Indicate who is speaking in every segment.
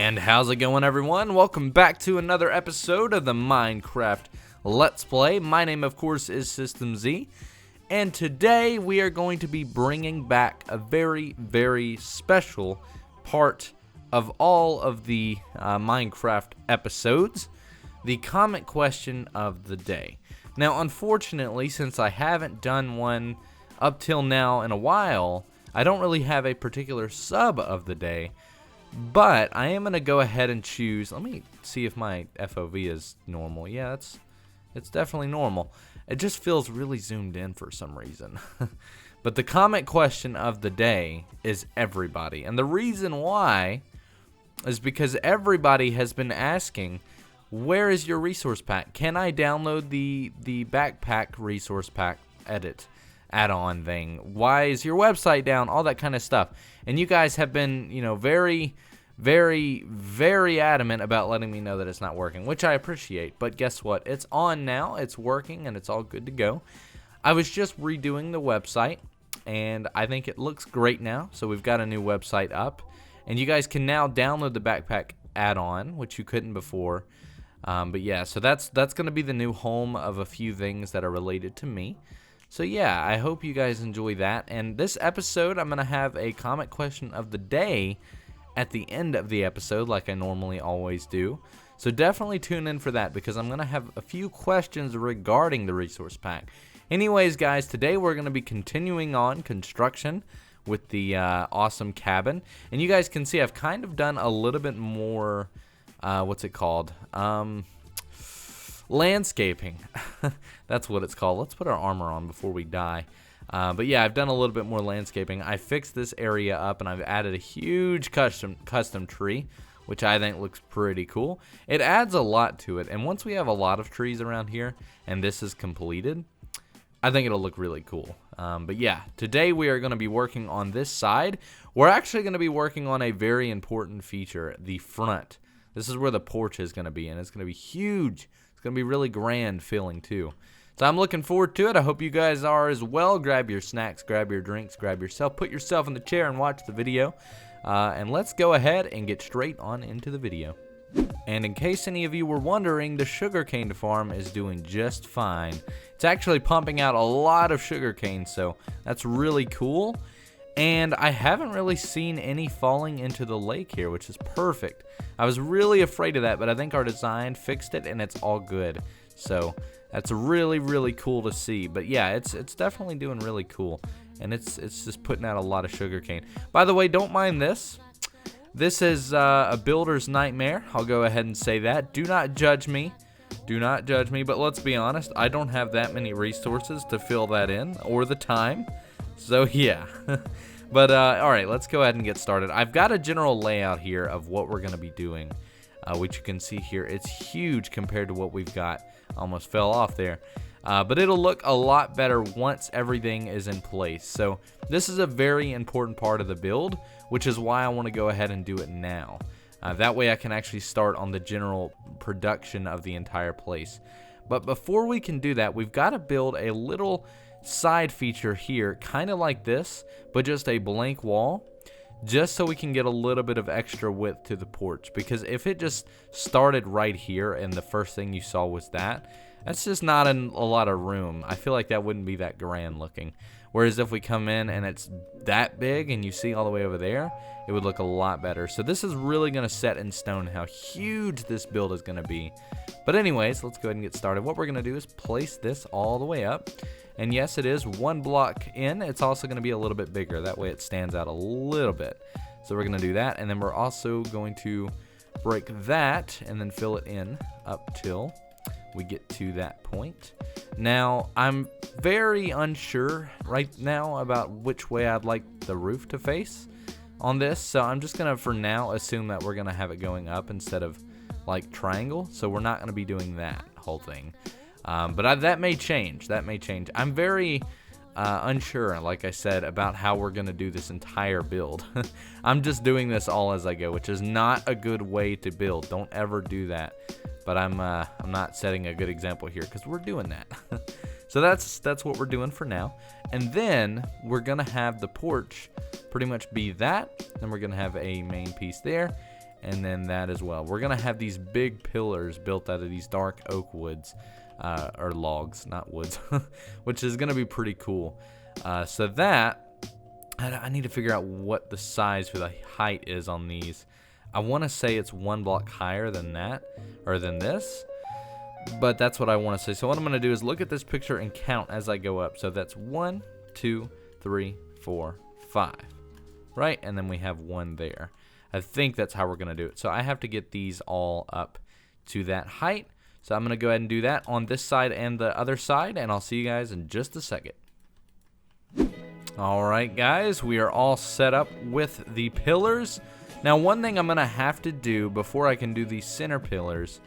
Speaker 1: And how's it going, everyone? Welcome back to another episode of the Minecraft Let's Play. My name, of course, is System Z, and today we are going to be bringing back a very, very special part of all of the Minecraft episodes, the comment question of the day. Now, unfortunately, since I haven't done one up till now in a while, I don't really have a particular sub of the day. But I am going to go ahead and choose. Let me see if my FOV is normal. Yeah, it's definitely normal. It just feels really zoomed in for some reason. But the comment question of the day is everybody. And the reason why is because everybody has been asking, where is your resource pack? Can I download the backpack resource pack edit add-on thing? Why is your website down? All that kind of stuff. And you guys have been, very, very, very adamant about letting me know that it's not working, which I appreciate. But guess what? It's on now. It's working, and it's all good to go. I was just redoing the website, and I think it looks great now. So we've got a new website up, and you guys can now download the backpack add-on, which you couldn't before. But yeah, so that's going to be the new home of a few things that are related to me. So yeah, I hope you guys enjoy that. And this episode, I'm going to have a comment question of the day at the end of the episode, like I normally always do. So definitely tune in for that, because I'm going to have a few questions regarding the resource pack. Anyways, guys, today we're going to be continuing on construction with the awesome cabin. And you guys can see I've kind of done a little bit more, what's it called? Landscaping. That's what it's called. Let's put our armor on before we die. But yeah, I've done a little bit more landscaping. I fixed this area up, and I've added a huge custom tree, which I think looks pretty cool. It adds a lot to it, and once we have a lot of trees around here and this is completed, I think it'll look really cool. But yeah, today we are going to be working on this side. We're actually going to be working on a very important feature, the front. This is where the porch is going to be, and it's going to be huge. It's going to be really grand feeling too. So I'm looking forward to it. I hope you guys are as well. Grab your snacks, grab your drinks, grab yourself, put yourself in the chair and watch the video. And let's go ahead and get straight on into the video. And in case any of you were wondering, the sugarcane farm is doing just fine. It's actually pumping out a lot of sugarcane, so that's really cool. And I haven't really seen any falling into the lake here, which is perfect. I was really afraid of that, but I think our design fixed it, and it's all good. So that's really, really cool to see. But yeah, it's definitely doing really cool, and it's just putting out a lot of sugarcane. By the way, don't mind this. This is a builder's nightmare. I'll go ahead and say that. Do not judge me. Do not judge me. But let's be honest, I don't have that many resources to fill that in, or the time. So yeah. But alright, let's go ahead and get started. I've got a general layout here of what we're going to be doing, which you can see here. It's huge compared to what we've got. Almost fell off there. But it'll look a lot better once everything is in place. So this is a very important part of the build, which is why I want to go ahead and do it now. That way I can actually start on the general production of the entire place. But before we can do that, we've got to build a little side feature here, kind of like this, but just a blank wall, just so we can get a little bit of extra width to the porch. Because if it just started right here and the first thing you saw was that's just not a lot of room. I feel like that wouldn't be that grand looking. Whereas if we come in and it's that big and you see all the way over there, it would look a lot better. So this is really going to set in stone how huge this build is going to be. But anyways, let's go ahead and get started. What we're going to do is place this all the way up. And yes, it is one block in. It's also going to be a little bit bigger. That way it stands out a little bit. So we're going to do that. And then we're also going to break that and then fill it in up till we get to that point. Now, I'm very unsure right now about which way I'd like the roof to face on this. So I'm just going to, for now, assume that we're going to have it going up instead of like triangle. So we're not going to be doing that whole thing. But that may change. That may change. I'm very unsure, like I said, about how we're going to do this entire build. I'm just doing this all as I go, which is not a good way to build. Don't ever do that. But I'm not setting a good example here because we're doing that. So that's what we're doing for now. And then we're going to have the porch pretty much be that. Then we're going to have a main piece there. and then that as well. We're going to have these big pillars built out of these dark oak woods, or logs, not woods, which is going to be pretty cool. So that, I need to figure out what the size for the height is on these. I want to say it's 1 block higher than that, or than this, but that's what I want to say. So what I'm going to do is look at this picture and count as I go up. So that's 1, 2, 3, 4, 5, right? And then we have 1 there. I think that's how we're going to do it. So I have to get these all up to that height. So I'm going to go ahead and do that on this side and the other side, and I'll see you guys in just a second. All right, guys, we are all set up with the pillars. Now, one thing I'm going to have to do before I can do these center pillars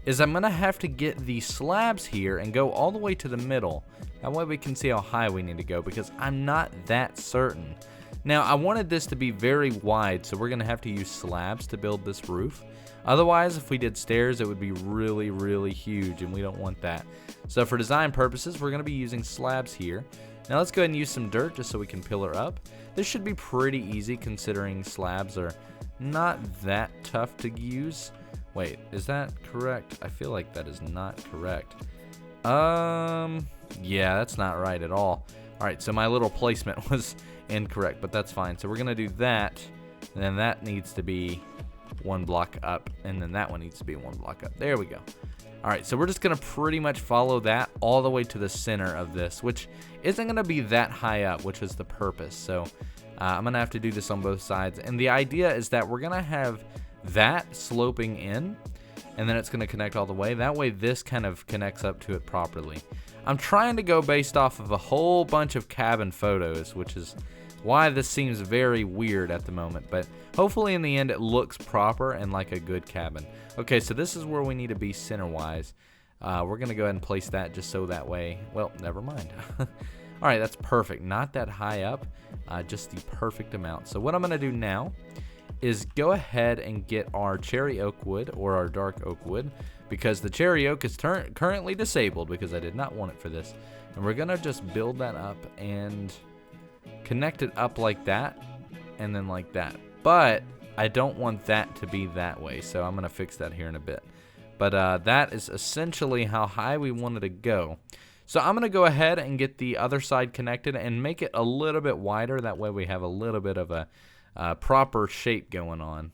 Speaker 1: is I'm going to have to get the slabs here and go all the way to the middle. That way we can see how high we need to go, because I'm not that certain. Now, I wanted this to be very wide, so we're going to have to use slabs to build this roof. Otherwise, if we did stairs, it would be really, really huge, and we don't want that. So for design purposes, we're going to be using slabs here. Now let's go ahead and use some dirt just so we can pillar up. This should be pretty easy considering slabs are not that tough to use. Wait, is that correct? I feel like that is not correct. Yeah, that's not right at all. Alright, so my little placement was incorrect, but that's fine. So we're going to do that, and then that needs to be 1 block up, and then that one needs to be 1 block up. There we go. Alright, so we're just going to pretty much follow that all the way to the center of this, which isn't going to be that high up, which is the purpose. So I'm going to have to do this on both sides. And the idea is that we're going to have that sloping in, and then it's going to connect all the way. That way this kind of connects up to it properly. I'm trying to go based off of a whole bunch of cabin photos, which is why this seems very weird at the moment, but hopefully in the end it looks proper and like a good cabin. Okay, so this is where we need to be center-wise. We're going to go ahead and place that just so that way, well, never mind. Alright, that's perfect. Not that high up, just the perfect amount. So what I'm going to do now is go ahead and get our cherry oak wood, or our dark oak wood, because the cherry oak is currently disabled because I did not want it for this. And we're going to just build that up and connect it up like that, and then like that. But I don't want that to be that way, so I'm going to fix that here in a bit. But that is essentially how high we wanted to go. So I'm going to go ahead and get the other side connected and make it a little bit wider. That way we have a little bit of a proper shape going on.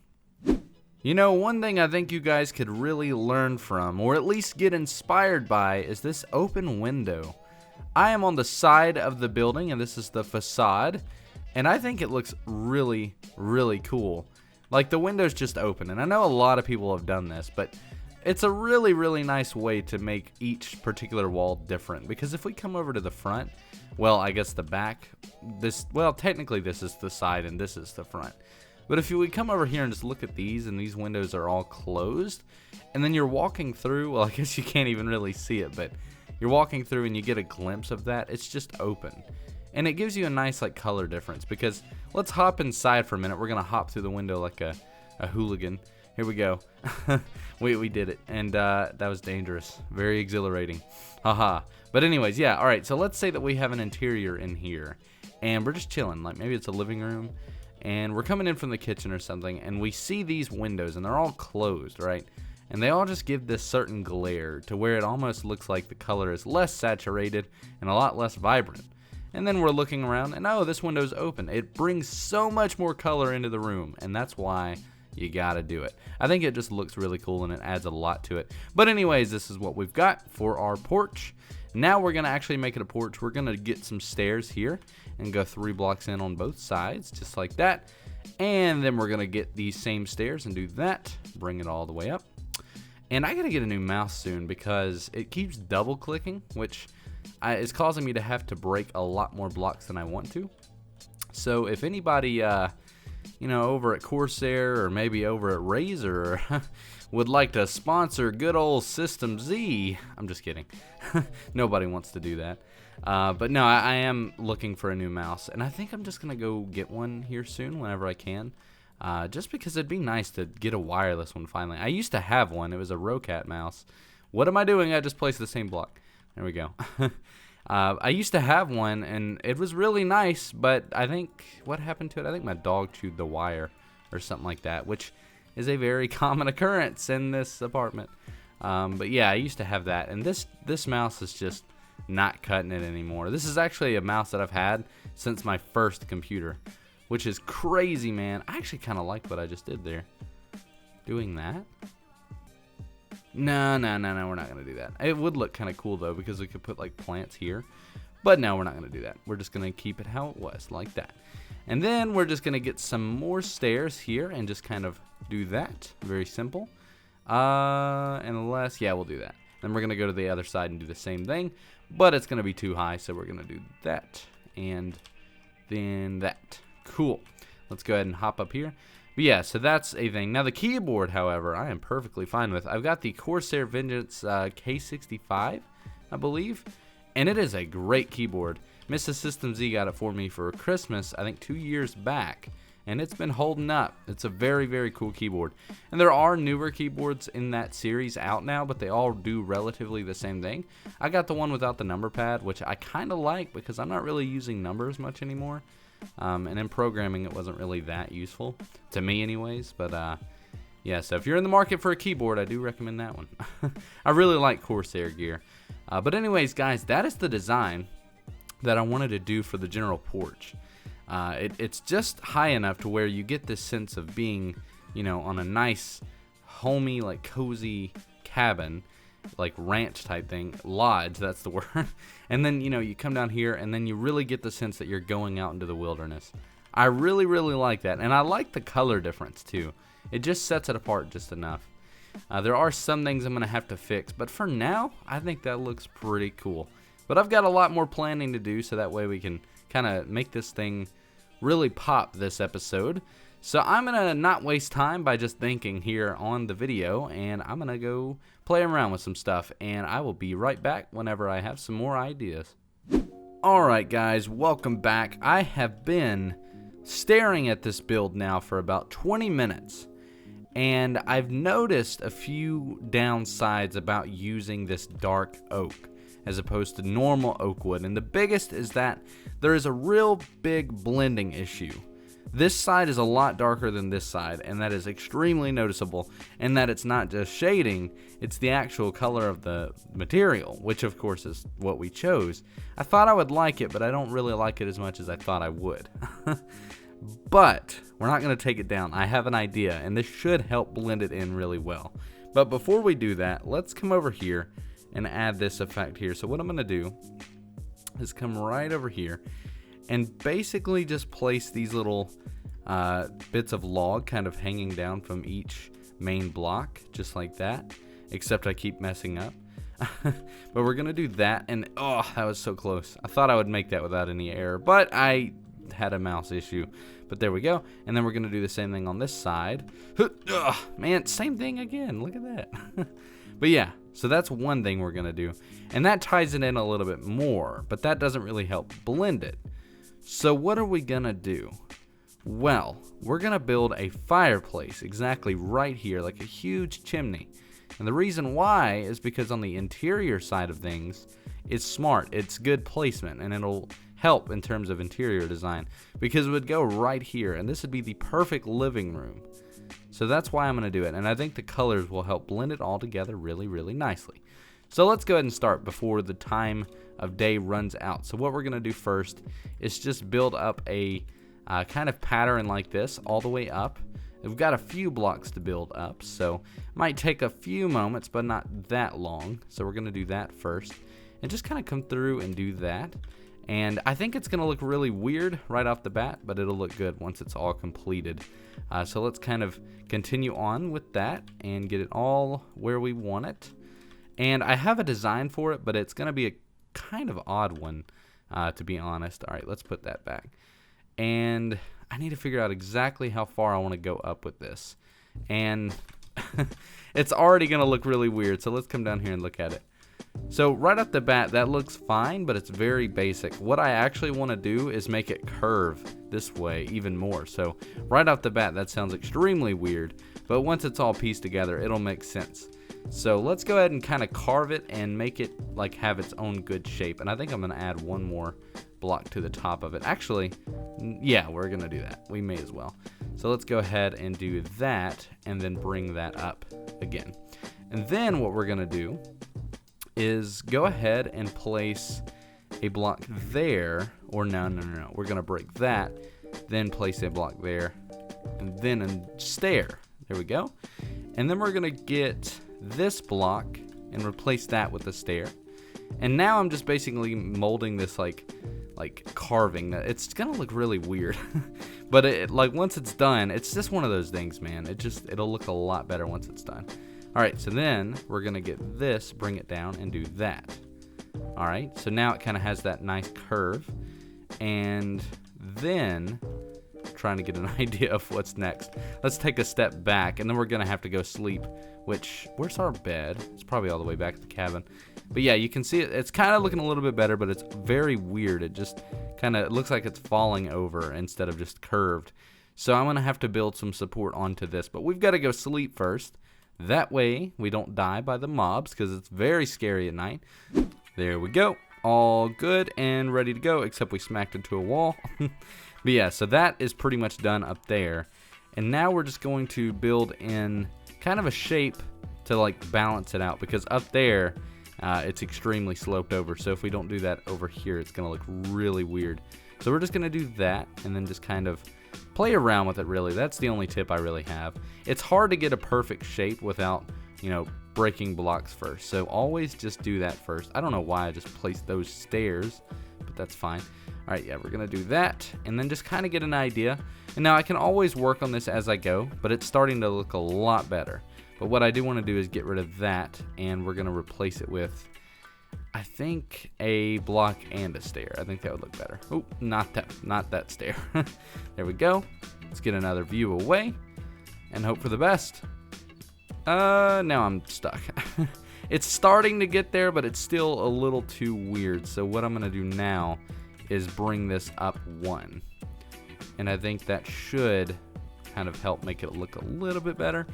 Speaker 1: You know, one thing I think you guys could really learn from, or at least get inspired by, is this open window. I am on the side of the building, and this is the facade, and I think it looks really, really cool. Like, the window's just open, and I know a lot of people have done this, but it's a really, really nice way to make each particular wall different. Because if we come over to the front, well, I guess the back, well, technically this is the side and this is the front. But if we come over here and just look at these, and these windows are all closed, and then you're walking through, well, I guess you can't even really see it, but you're walking through and you get a glimpse of that. It's just open. And it gives you a nice, like, color difference. Because let's hop inside for a minute. We're going to hop through the window like a hooligan. Here we go. we did it. And that was dangerous. Very exhilarating. Haha. But anyways, yeah. All right. So let's say that we have an interior in here. And we're just chilling. Like, maybe it's a living room. And we're coming in from the kitchen or something. And we see these windows. And they're all closed, right? And they all just give this certain glare to where it almost looks like the color is less saturated and a lot less vibrant. And then we're looking around, and oh, this window's open. It brings so much more color into the room, and that's why you gotta do it. I think it just looks really cool, and it adds a lot to it. But anyways, this is what we've got for our porch. Now we're gonna actually make it a porch. We're gonna get some stairs here and go 3 blocks in on both sides, just like that. And then we're gonna get these same stairs and do that. Bring it all the way up. And I gotta get a new mouse soon because it keeps double clicking, which is causing me to have to break a lot more blocks than I want to. So if anybody, you know, over at Corsair or maybe over at Razer would like to sponsor good old System Z, I'm just kidding. Nobody wants to do that. But no, I am looking for a new mouse, and I think I'm just gonna go get one here soon whenever I can. Just because it'd be nice to get a wireless one finally. I used to have one. It was a Rocat mouse. What am I doing? I just placed the same block. There we go. I used to have one, and it was really nice, but I think, what happened to it? I think my dog chewed the wire or something like that, which is a very common occurrence in this apartment. But yeah, I used to have that, and this mouse is just not cutting it anymore. This is actually a mouse that I've had since my first computer, which is crazy, man. I actually kind of like what I just did there. Doing that? No, we're not going to do that. It would look kind of cool, though, because we could put, like, plants here. But no, we're not going to do that. We're just going to keep it how it was, like that. And then we're just going to get some more stairs here and just kind of do that. Very simple. Unless, yeah, we'll do that. Then we're going to go to the other side and do the same thing. But it's going to be too high, so we're going to do that. And then that. Cool. Let's go ahead and hop up here. But yeah, so that's a thing. Now the keyboard, however, I am perfectly fine with. I've got the Corsair Vengeance K65, I believe. And it is a great keyboard. Mrs. System Z got it for me for Christmas, I think 2 years back. And it's been holding up. It's a very, very cool keyboard. And there are newer keyboards in that series out now, but they all do relatively the same thing. I got the one without the number pad, which I kind of like because I'm not really using numbers much anymore. And in programming, it wasn't really that useful, to me anyways. But yeah, so if you're in the market for a keyboard, I do recommend that one. I really like Corsair gear. But anyways, guys, that is the design that I wanted to do for the general porch. It's just high enough to where you get this sense of being, you know, on a nice, homey, like cozy cabin, like ranch type thing, lodge, that's the word. And then, you know, you come down here and then you really get the sense that you're going out into the wilderness. I really, really like that. And I like the color difference too. It just sets it apart just enough. There are some things I'm going to have to fix, but for now, I think that looks pretty cool. But I've got a lot more planning to do, so that way we can kind of make this thing really pop this episode. So I'm going to not waste time by just thinking here on the video, and I'm going to go play around with some stuff, and I will be right back whenever I have some more ideas. Alright guys, welcome back. I have been staring at this build now for about 20 minutes, and I've noticed a few downsides about using this dark oak as opposed to normal oak wood, and the biggest is that there is a real big blending issue. This side is a lot darker than this side, and that is extremely noticeable, and that it's not just shading, it's the actual color of the material, which of course is what we chose. I thought I would like it, but I don't really like it as much as I thought I would. But we're not going to take it down. I have an idea, and this should help blend it in really well. But before we do that, let's come over here and add this effect here. So what I'm going to do is come right over here and basically just place these little bits of log kind of hanging down from each main block, just like that, except I keep messing up. But we're going to do that, and oh, that was so close. I thought I would make that without any error, but I had a mouse issue. But there we go. And then we're going to do the same thing on this side. Ugh, man, same thing again. Look at that. But yeah, so that's one thing we're going to do. And that ties it in a little bit more, but that doesn't really help blend it. So what are we going to do? Well, we're going to build a fireplace exactly right here, like a huge chimney. And the reason why is because on the interior side of things, it's smart. It's good placement, and it'll help in terms of interior design because it would go right here, and this would be the perfect living room. So that's why I'm going to do it, and I think the colors will help blend it all together really, really nicely. So let's go ahead and start before the time of day runs out. So what we're going to do first is just build up a kind of pattern like this all the way up. We've got a few blocks to build up, so might take a few moments, but not that long. So we're going to do that first and just kind of come through and do that. And I think it's going to look really weird right off the bat, but it'll look good once it's all completed. So let's kind of continue on with that and get it all where we want it. And I have a design for it, but it's going to be a kind of odd one, to be honest. All right, let's put that back. And I need to figure out exactly how far I want to go up with this. And it's already going to look really weird, so let's come down here and look at it. So right off the bat, that looks fine, but it's very basic. What I actually want to do is make it curve this way even more. So right off the bat, that sounds extremely weird, but once it's all pieced together, it'll make sense. So let's go ahead and kind of carve it and make it like have its own good shape. And I think I'm going to add one more block to the top of it. Actually, Yeah, we're going to do that. We may as well. So let's go ahead and do that and then bring that up again. And then what we're going to do is go ahead and place a block there. Or no. We're going to break that, then place a block there, and then a stair. There we go. And then we're going to get this block and replace that with a stair. And now I'm just basically molding this like carving. It's gonna look really weird. But like once it's done, it's just one of those things, man. It'll look a lot better once it's done. Alright, so then we're gonna get this, bring it down, and do that. Alright, so now it kind of has that nice curve. And then trying to get an idea of what's next. Let's take a step back, and then we're gonna have to go sleep. Where's our bed? It's probably all the way back at the cabin. But yeah, you can see it's kind of looking a little bit better, but it's very weird. It just kind of looks like it's falling over instead of just curved. So I'm gonna have to build some support onto this, but we've got to go sleep first. That way we don't die by the mobs, because it's very scary at night. There we go. All good and ready to go, except we smacked into a wall. But yeah, so that is pretty much done up there. And now we're just going to build in kind of a shape to like balance it out, because up there it's extremely sloped over. So if we don't do that over here, it's gonna look really weird. So we're just gonna do that and then just kind of play around with it, really. That's the only tip I really have. It's hard to get a perfect shape without, breaking blocks first. So always just do that first. I don't know why I just placed those stairs, but that's fine. All right, yeah, we're gonna do that and then just kind of get an idea. And now I can always work on this as I go, but it's starting to look a lot better. But what I do want to do is get rid of that, and we're gonna replace it with, I think, a block and a stair. I think that would look better. Oh, not that stair. There we go. Let's get another view away and hope for the best. Now I'm stuck. It's starting to get there, but it's still a little too weird. So what I'm gonna do now is bring this up one. And I think that should kind of help make it look a little bit better.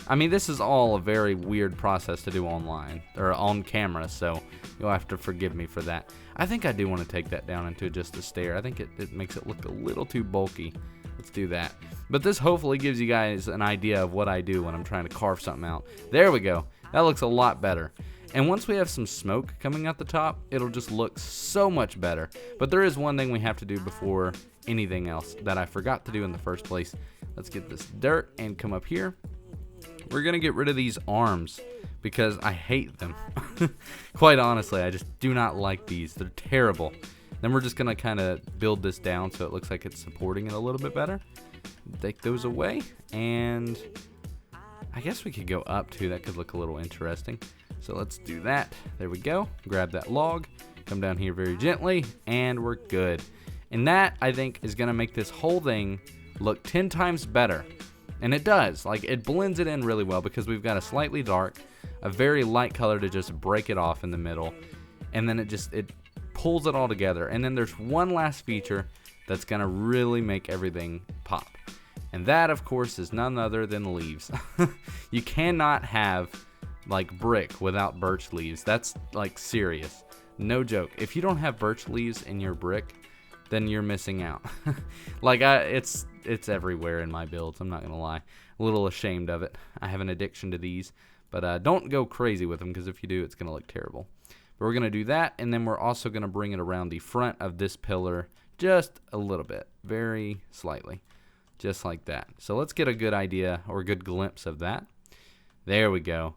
Speaker 1: I mean, this is all a very weird process to do online, or on camera, so you'll have to forgive me for that. I think I do want to take that down into just a stair. I think it makes it look a little too bulky. Let's do that. But this hopefully gives you guys an idea of what I do when I'm trying to carve something out. There we go. That looks a lot better. And once we have some smoke coming out the top, it'll just look so much better. But there is one thing we have to do before anything else that I forgot to do in the first place. Let's get this dirt and come up here. We're going to get rid of these arms because I hate them. Quite honestly, I just do not like these. They're terrible. Then we're just going to kind of build this down so it looks like it's supporting it a little bit better. Take those away, and I guess we could go up too. That could look a little interesting. So let's do that. There we go. Grab that log, come down here very gently, and we're good. And that, I think, is going to make this whole thing look 10 times better. And it does. Like, it blends it in really well because we've got a slightly dark, a very light color to just break it off in the middle, and then it pulls it all together. And then there's one last feature that's going to really make everything pop. And that, of course, is none other than leaves. You cannot have, like, brick without birch leaves. That's, like, serious. No joke. If you don't have birch leaves in your brick, then you're missing out. Like, it's everywhere in my builds. I'm not going to lie. A little ashamed of it. I have an addiction to these. But don't go crazy with them, because if you do, it's going to look terrible. But we're going to do that, and then we're also going to bring it around the front of this pillar just a little bit. Very slightly. Just like that. So let's get a good idea or a good glimpse of that. There we go.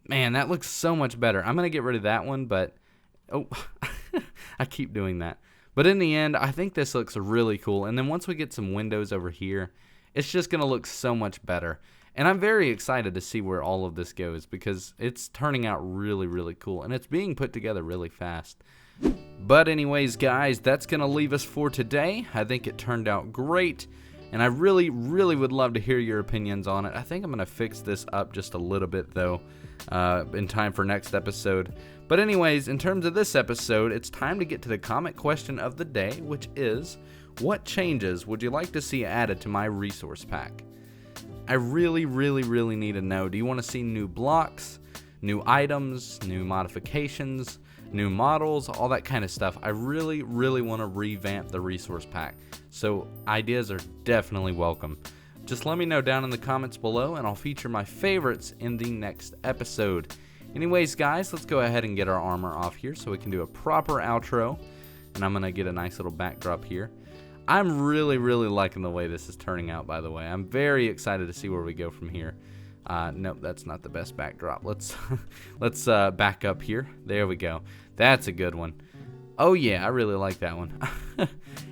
Speaker 1: Man, that looks so much better. I'm going to get rid of that one, but... Oh, I keep doing that. But in the end, I think this looks really cool. And then once we get some windows over here, it's just going to look so much better. And I'm very excited to see where all of this goes because it's turning out really, really cool. And it's being put together really fast. But anyways, guys, that's going to leave us for today. I think it turned out great. And I really, really would love to hear your opinions on it. I think I'm going to fix this up just a little bit, though, in time for next episode. But anyways, in terms of this episode, it's time to get to the comment question of the day, which is, what changes would you like to see added to my resource pack? I really, really, really need to know. Do you want to see new blocks, new items, new modifications, new models, all that kind of stuff. I really want to revamp the resource pack, so ideas are definitely welcome. Just let me know down in the comments below, and I'll feature my favorites in the next episode. Anyways, guys, let's go ahead and get our armor off here so we can do a proper outro. And I'm going to get a nice little backdrop here. I'm really liking the way this is turning out, by the way. I'm very excited to see where we go from here. Nope, that's not the best backdrop. Let's back up here. There we go. That's a good one. Oh yeah, I really like that one.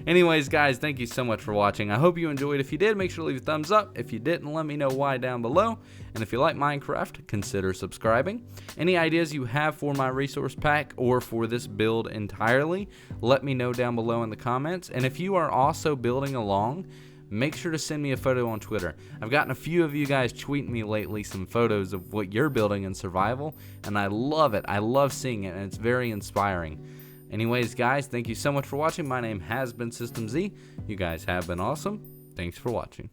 Speaker 1: Anyways, guys, thank you so much for watching. I hope you enjoyed. If you did, make sure to leave a thumbs up. If you didn't, let me know why down below. And if you like Minecraft, consider subscribing. Any ideas you have for my resource pack or for this build entirely, let me know down below in the comments. And if you are also building along, make sure to send me a photo on Twitter. I've gotten a few of you guys tweeting me lately some photos of what you're building in survival, and I love it. I love seeing it, and it's very inspiring. Anyways, guys, thank you so much for watching. My name has been System Z. You guys have been awesome. Thanks for watching.